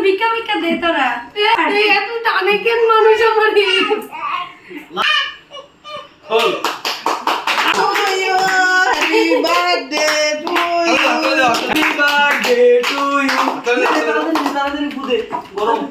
ভিক্ষা ভিক্ষা দে তোরা এত টানে কেন মানুষ আমারই Happy birthday to you. Happy birthday to you. তাড়াতাড়ি ফুদে গরম।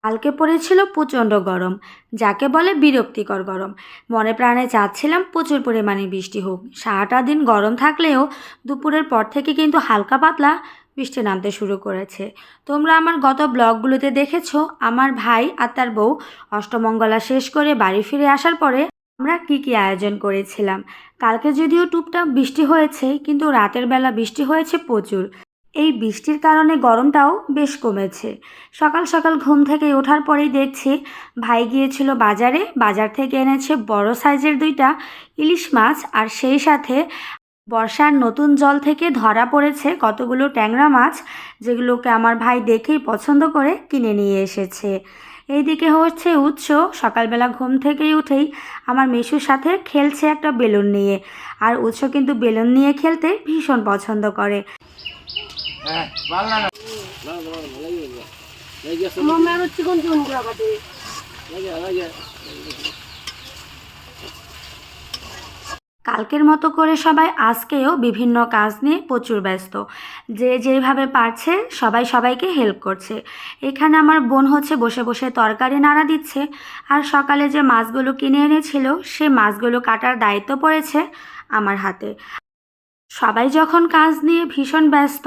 কালকে পড়েছিল প্রচণ্ড গরম, যাকে বলে বিরক্তিকর গরম। মনে প্রাণে চাচ্ছিলাম প্রচুর পরিমাণে বৃষ্টি হোক। সারাটা দিন গরম থাকলেও দুপুরের পর থেকে কিন্তু হালকা পাতলা বৃষ্টি নামতে শুরু করেছে। তোমরা আমার গত ব্লগগুলোতে দেখেছো আমার ভাই আর তার বউ অষ্টমঙ্গলা শেষ করে বাড়ি ফিরে আসার পরে আমরা কী আয়োজন করেছিলাম। কালকে যদিও টুপটাপ বৃষ্টি হয়েছে, কিন্তু রাতের বেলা বৃষ্টি হয়েছে প্রচুর। এই বৃষ্টির কারণে গরমটাও বেশ কমেছে। সকাল সকাল ঘুম থেকে ওঠার পরেই দেখছি ভাই গিয়েছিল বাজারে, বাজার থেকে এনেছে বড় সাইজের 2টা ইলিশ মাছ, আর সেই সাথে বর্ষার নতুন জল থেকে ধরা পড়েছে কতগুলো ট্যাংরা মাছ, যেগুলোকে আমার ভাই দেখেই পছন্দ করে কিনে নিয়ে এসেছে। এইদিকে হচ্ছে উৎস সকালবেলা ঘুম থেকেই উঠেই আমার মেশুর সাথে খেলছে একটা বেলুন নিয়ে, আর উৎস কিন্তু বেলুন নিয়ে খেলতে ভীষণ পছন্দ করে। কালকের মতো করে সবাই আজকেও বিভিন্ন কাজ নিয়ে প্রচুর ব্যস্ত। যে যেভাবে পারছে সবাই সবাইকে হেল্প করছে। এখানে আমার বোন হচ্ছে বসে বসে তরকারি নাড়া দিচ্ছে, আর সকালে যে মাছগুলো কিনে এনেছিল সে মাছগুলো কাটার দায়িত্ব পড়েছে আমার হাতে। সবাই যখন কাজ নিয়ে ভীষণ ব্যস্ত,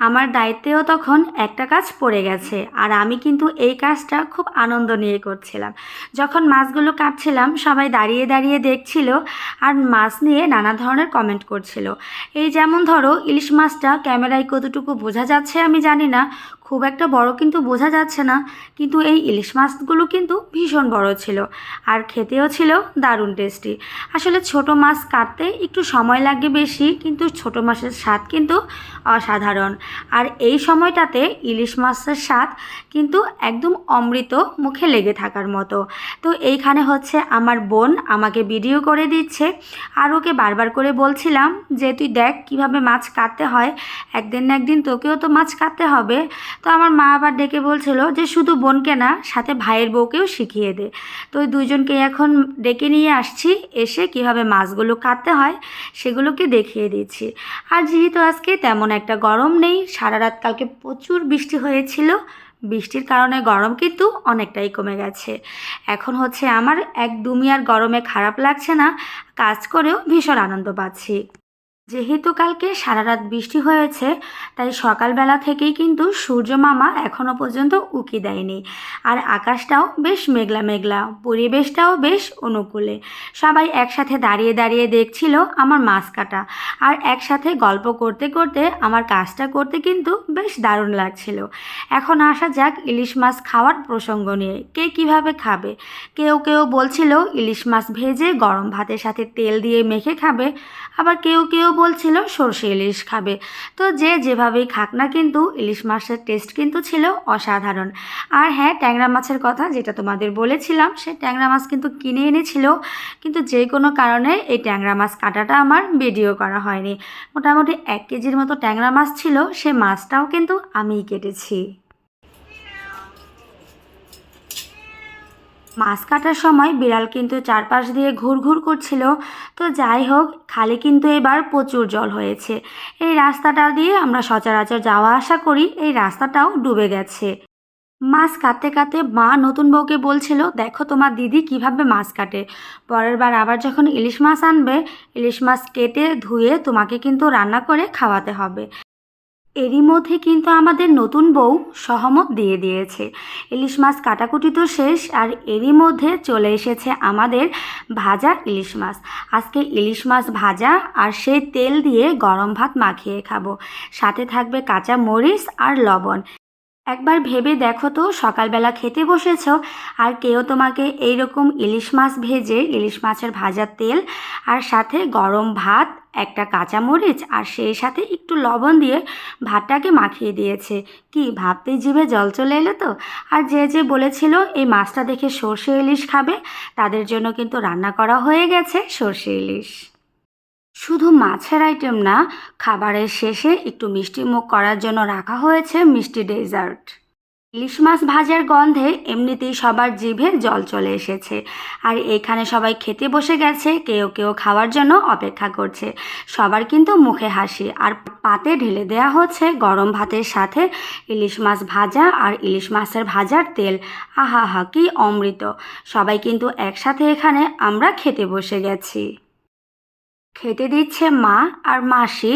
আমার দায়িত্বেও তখন একটা কাজ পড়ে গেছে, আর আমি কিন্তু এই কাজটা খুব আনন্দ নিয়ে করছিলাম। যখন মাছগুলো কাটছিলাম সবাই দাঁড়িয়ে দাঁড়িয়ে দেখছিল আর মাছ নিয়ে নানা ধরনের কমেন্ট করছিল। এই যেমন ধরো ইলিশ মাছটা ক্যামেরায় কতটুকু বোঝা যাচ্ছে আমি জানি না, খুব একটা বড় কিন্তু বোঝা যাচ্ছে না, কিন্তু এই ইলিশ মাছগুলো কিন্তু ভীষণ বড় ছিল আর খেতেও ছিল দারুণ টেস্টি। আসলে ছোট মাছ কাটতে একটু সময় লাগে বেশি, কিন্তু ছোট মাছের স্বাদ কিন্তু অসাধারণ। আর এই সময়টাতে ইলিশ মাছের স্বাদ কিন্তু একদম অমৃত, মুখে লেগে থাকার মতো। তো এইখানে হচ্ছে আমার বোন আমাকে ভিডিও করে দিচ্ছে, আর ওকে বারবার করে বলছিলাম যে তুই দেখ কিভাবে মাছ কাটতে হয়, একদিন না একদিন তোকেও তো মাছ কাটতে হবে। তো আমার মা আবার ডেকে বলছিল যে শুধু বোনকে না, সাথে ভাইয়ের বউকেও শিখিয়ে দে। তো ওই দুইজনকে এখন ডেকে নিয়ে আসছি, এসে কিভাবে মাছগুলো কাটতে হয় সেগুলোকে দেখিয়ে দিচ্ছি। আর যেহেতু আজকে তেমন একটা গরম নেই, সারা রাত কালকে প্রচুর বৃষ্টি হয়েছিল, বৃষ্টির কারণে গরম কিন্তু অনেকটাই কমে গেছে। এখন হচ্ছে আমার একদমই আর গরমে খারাপ লাগছে না, কাজ করেও ভীষণ আনন্দ পাচ্ছি। যেহেতু কালকে সারা রাত বৃষ্টি হয়েছে, তাই সকালবেলা থেকেই কিন্তু সূর্য মামা এখনও পর্যন্ত উঁকি দেয়নি, আর আকাশটাও বেশ মেঘলা মেঘলা, পরিবেশটাও বেশ অনুকূলে। সবাই একসাথে দাঁড়িয়ে দাঁড়িয়ে দেখছিল আমার মাছ কাটা, আর একসাথে গল্প করতে করতে আমার কাজটা করতে কিন্তু বেশ দারুণ লাগছিল। এখন আসা যাক ইলিশ মাছ খাওয়ার প্রসঙ্গ নিয়ে, কে কিভাবে খাবে। কেউ কেউ বলছিল ইলিশ মাছ ভেজে গরম ভাতের সাথে তেল দিয়ে মেখে খাবে, আবার কেউ কেউ বলছিল সরষে ইলিশ খাবে। তো যে যেভাবেই খাক না, কিন্তু ইলিশ মাছের টেস্ট কিন্তু ছিল অসাধারণ। আর হ্যাঁ, ট্যাংরা মাছের কথা যেটা তোমাদের বলেছিলাম, সে ট্যাংরা মাছ কিন্তু কিনে এনেছিল, কিন্তু যে কোনো কারণে এই ট্যাংরা মাছ কাটাটা আমার ভিডিও করা হয়নি। মোটামুটি 1 কেজির মতো ট্যাংরা মাছ ছিল, সে মাছটাও কিন্তু আমিই কেটেছি। মাছ কাটার সময় বিড়াল কিন্তু চারপাশ দিয়ে ঘুরঘুর করছিল। তো যাই হোক, খালে কিন্তু এবার প্রচুর জল হয়েছে। এই রাস্তাটা দিয়ে আমরা সচরাচর যাওয়া আসা করি, এই রাস্তাটাও ডুবে গেছে। মাছ কাটতে কাটতে মা নতুন বউকে বলছিল, দেখো তোমার দিদি কিভাবে মাছ কাটে, পরের বার আবার যখন ইলিশ মাছ আনবে, ইলিশ মাছ কেটে ধুয়ে তোমাকে কিন্তু রান্না করে খাওয়াতে হবে। এরই মধ্যে কিন্তু আমাদের নতুন বউ সহমত দিয়ে দিয়েছে। ইলিশ মাছ কাটাকুটি তো শেষ, আর এরই মধ্যে চলে এসেছে আমাদের ভাজা ইলিশ মাছ। আজকে ইলিশ মাছ ভাজা, আর সেই তেল দিয়ে গরম ভাত মাখিয়ে খাবো, সাথে থাকবে কাঁচা মরিচ আর লবণ। একবার ভেবে দেখো তো, সকালবেলা খেতে বসেছো আর কেউ তোমাকে এইরকম ইলিশ মাছ ভেজে, ইলিশ মাছের ভাজার তেল আর সাথে গরম ভাত, একটা কাঁচামরিচ আর সেই সাথে একটু লবণ দিয়ে ভাতটাকে মাখিয়ে দিয়েছে। কি ভাবতেই জিভে জল চলে এলো তো। আর যে যে বলেছিল এই মাছটা দেখে সর্ষে ইলিশ খাবে, তাদের জন্য কিন্তু রান্না করা হয়ে গেছে সর্ষে ইলিশ। শুধু মাছের আইটেম না, খাবারের শেষে একটু মিষ্টি মুখ করার জন্য রাখা হয়েছে মিষ্টি ডেজার্ট। ইলিশ মাছ ভাজার গন্ধে এমনিতেই সবার জিভে জল চলে এসেছে। আর এখানে সবাই খেতে বসে গেছে, কেউ কেউ খাওয়ার জন্য অপেক্ষা করছে। সবার কিন্তু মুখে হাসি, আর পাতে ঢেলে দেয়া হচ্ছে গরম ভাতের সাথে ইলিশ মাছ ভাজা আর ইলিশ মাছের ভাজার তেল। আহা হা, কি অমৃত! সবাই কিন্তু একসাথে এখানে আমরা খেতে বসে গেছি। খেতে দিচ্ছে মা আর মাসি,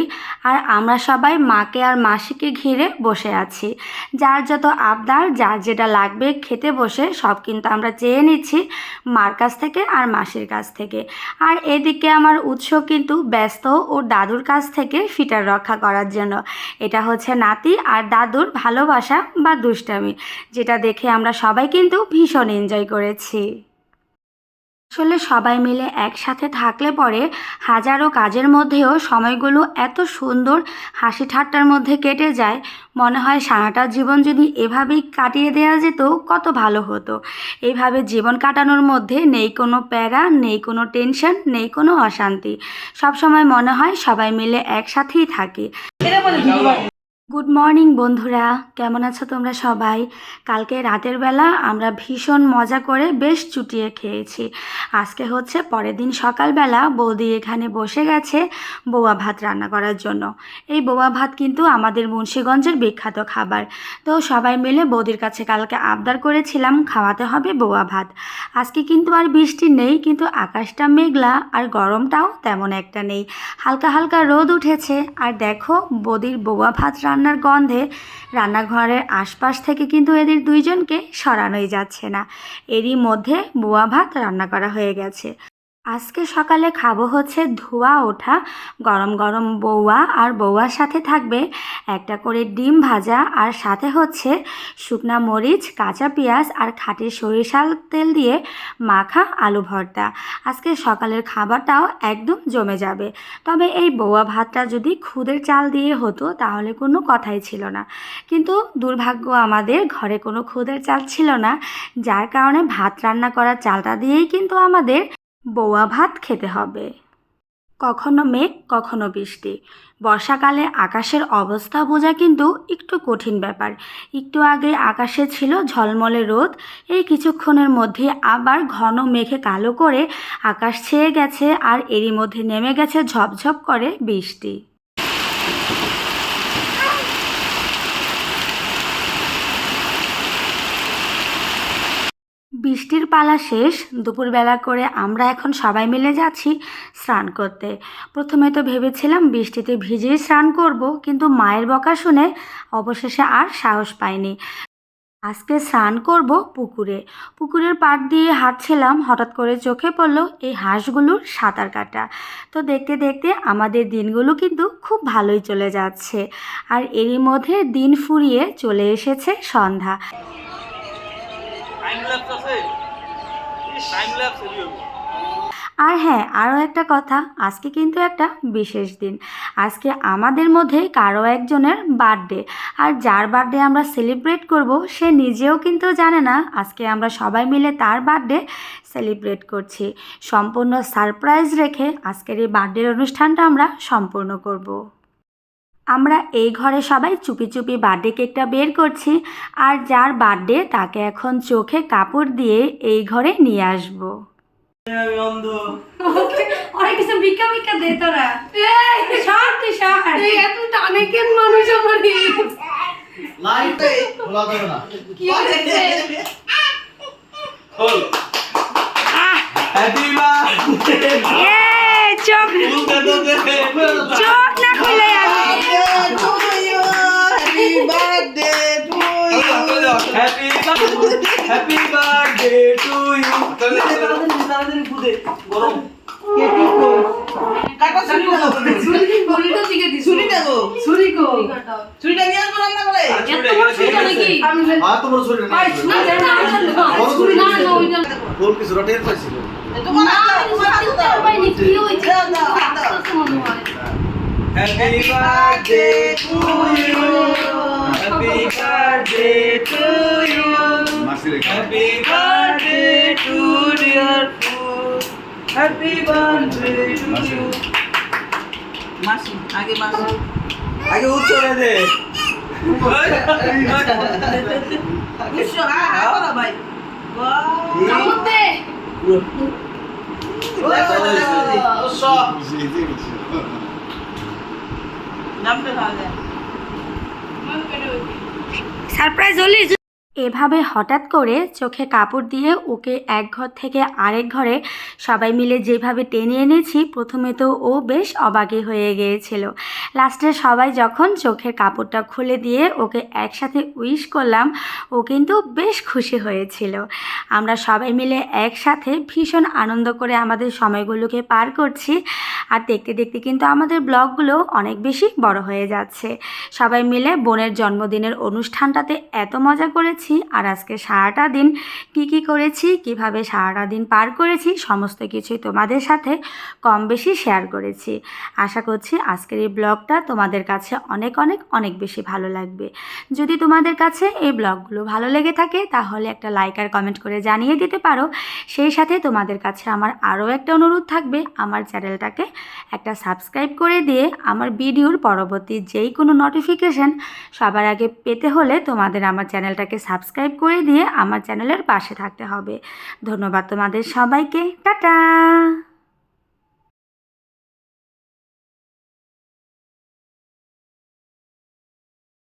আর আমরা সবাই মাকে আর মাসিকে ঘিরে বসে আছি। যার যত আবদার, যার যেটা লাগবে খেতে বসে সব কিন্তু আমরা চেয়ে নিচ্ছি মার কাছ থেকে আর মাসির কাছ থেকে। আর এদিকে আমার উৎস কিন্তু ব্যস্ত ওর দাদুর কাছ থেকে ফিটার রক্ষা করার জন্য। এটা হচ্ছে নাতি আর দাদুর ভালোবাসা বা দুষ্টামি, যেটা দেখে আমরা সবাই কিন্তু ভীষণ এনজয় করেছি। আসলে সবাই মিলে একসাথে থাকলে পরে হাজারো কাজের মধ্যেও সময়গুলো এত সুন্দর হাসি ঠাট্টার মধ্যে কেটে যায়, মনে হয় সারাটা জীবন যদি এভাবেই কাটিয়ে দেওয়া যেত কত ভালো হতো। এইভাবে জীবন কাটানোর মধ্যে নেই কোনো প্যারা, নেই কোনো টেনশন, নেই কোনো অশান্তি। সবসময় মনে হয় সবাই মিলে একসাথেই থাকি। গুড মর্নিং বন্ধুরা, কেমন আছো তোমরা সবাই? কালকে রাতের বেলা আমরা ভীষণ মজা করে বেশ চুটিয়ে খেয়েছি। আজকে হচ্ছে পরের দিন সকালবেলা বৌদি এখানে বসে গেছে বৌয়া ভাত রান্না করার জন্য। এই বৌয়া ভাত কিন্তু আমাদের মুন্সিগঞ্জের বিখ্যাত খাবার। তো সবাই মিলে বৌদির কাছে কালকে আবদার করেছিলাম খাওয়াতে হবে বৌয়া ভাত। আজকে কিন্তু আর বৃষ্টি নেই, কিন্তু আকাশটা মেঘলা আর গরমটাও তেমন একটা নেই, হালকা হালকা রোদ উঠেছে। আর দেখো বৌদির বৌয়া ভাত রান্নার গন্ধে রান্নাঘরের আশপাশ থেকে কিন্তু এদের দুইজনকে সরানোই যাচ্ছে না। এরই মধ্যে বৌয়া ভাত রান্না করা হয়ে গেছে। আজকে সকালে খাবো হচ্ছে ধোয়া ওঠা গরম গরম বৌয়া, আর বৌয়ার সাথে থাকবে একটা করে ডিম ভাজা, আর সাথে হচ্ছে শুকনা মরিচ, কাঁচা পেঁয়াজ আর খাঁটি সরিষার তেল দিয়ে মাখা আলু ভর্তা। আজকে সকালের খাবারটাও একদম জমে যাবে। তবে এই বৌয়া ভাতটা যদি খুদের চাল দিয়ে হতো তাহলে কোনো কথাই ছিল না, কিন্তু দুর্ভাগ্য আমাদের ঘরে কোনো খুদের চাল ছিল না, যার কারণে ভাত রান্না করা চালটা দিয়েই কিন্তু আমাদের বৌয়া ভাত খেতে হবে। কখনো মেঘ, কখনো বৃষ্টি। বর্ষাকালে আকাশের অবস্থা বোঝা কিন্তু একটু কঠিন ব্যাপার। একটু আগে আকাশে ছিল ঝলমলে রোদ, এই কিছুক্ষণের মধ্যে আবার ঘন মেঘে কালো করে আকাশ ছেয়ে গেছে, আর এরই মধ্যে নেমে গেছে ঝপঝপ করে বৃষ্টি। বৃষ্টির পালা শেষ, দুপুরবেলা করে আমরা এখন সবাই মিলে যাচ্ছি স্নান করতে। প্রথমে তো ভেবেছিলাম বৃষ্টিতে ভিজেই স্নান করব, কিন্তু মায়ের বকা শুনে অবশেষে আর সাহস পাইনি। আজকে স্নান করব পুকুরে। পুকুরের পাড় দিয়ে হাঁটছিলাম, হঠাৎ করে চোখে পড়লো এই হাঁসগুলোর সাঁতার কাটা। তো দেখতে দেখতে আমাদের দিনগুলো কিন্তু খুব ভালোই চলে যাচ্ছে। আর এরই মধ্যে দিন ফুরিয়ে চলে এসেছে সন্ধ্যা। আর হ্যাঁ, আরও একটা কথা, আজকে কিন্তু একটা বিশেষ দিন। আজকে আমাদের মধ্যে কারো একজনের বার্থডে, আর যার বার্থডে আমরা সেলিব্রেট করব সে নিজেও কিন্তু জানে না আজকে আমরা সবাই মিলে তার বার্থডে সেলিব্রেট করছি। সম্পূর্ণ সারপ্রাইজ রেখে আজকের এই বার্থডের অনুষ্ঠানটা আমরা সম্পূর্ণ করব। আমরা এই ঘরে সবাই চুপি চুপি বার্থডে কেকটা বের করছি, আর যার বার্থডে তাকে এখন চোখে কাপড় দিয়ে এই ঘরে নিয়ে আসব। অনেক কিছু ভিক্ষা ভিক্ষা দে তোরা। সর তুই সর। এত টানে কেন মানুষ আমার? লাইটে বলা যাবে না। কি হয়েছে? খোল। Happy birthday. চোখ চোখ না খুলে happy birthday to you. Happy birthday to you. তাড়াতাড়ি ফুদে গরম। কেক কই? কাকু আমার বড়িটা দিকে দিছো ছুরিটা গো ছুরি কো ছুরিটা নিয়ে আসবো রান্না করে এত বড় ছুরিটা নাকি আমি তোমার ছুরি না ছুরি না না ওইটা বল কিছু রটের পাইছিল তোমার না তোমার আমি তো পাই নি কি হইছে happy birthday to you happy birthday to you happy birthday to dear ফুড হ্যাপি বার্থডে টু ইউ মাসি আগে মাসি আগে উচ্চরে দে বুঝছো হ্যাঁ বলো ভাই কামড় দে নামটা তাহলে সারপ্রাইজ হলি এভাবে হঠাৎ করে চোখে কাপড় দিয়ে ওকে এক ঘর থেকে আরেক ঘরে সবাই মিলে যেভাবে টেনে এনেছি প্রথমে তো ও বেশ অবাকই হয়ে গিয়েছিল। লাস্টে সবাই যখন চোখের কাপড়টা খুলে দিয়ে ওকে একসাথে উইশ করলাম ও কিন্তু বেশ খুশি হয়েছিল। আমরা সবাই মিলে একসাথে ভীষণ আনন্দ করে আমাদের সময়গুলোকে পার করছি। আর দেখতে দেখতে কিন্তু আমাদের ব্লগগুলো অনেক বেশি বড় হয়ে যাচ্ছে। সবাই মিলে বোনের জন্মদিনের অনুষ্ঠানটাতে এত মজা করেছি আর আজকে সারাটা দিন কি করেছি কিভাবে সারাটা দিন পার করেছি সমস্ত কিছুই তোমাদের সাথে কম বেশি শেয়ার করেছি। আশা করছি আজকের এই ব্লগটা তোমাদের কাছে অনেক বেশি ভালো লাগবে। যদি তোমাদের কাছে এই ব্লগগুলো ভালো লেগে থাকে তাহলে একটা লাইক আর কমেন্ট করে জানিয়ে দিতে পারো। সেই সাথে তোমাদের কাছে আমার আরও একটা অনুরোধ থাকবে, আমার চ্যানেলটাকে একটা সাবস্ক্রাইব করে দিয়ে আমার ভিডিওর পরবর্তী যেই কোনো নোটিফিকেশান সবার আগে পেতে হলে তোমাদের আমার চ্যানেলটাকে সাবস্ক্রাইব করে দিয়ে আমার চ্যানেলের পাশে থাকতে হবে। ধন্যবাদ তোমাদের সবাইকে, টাটা।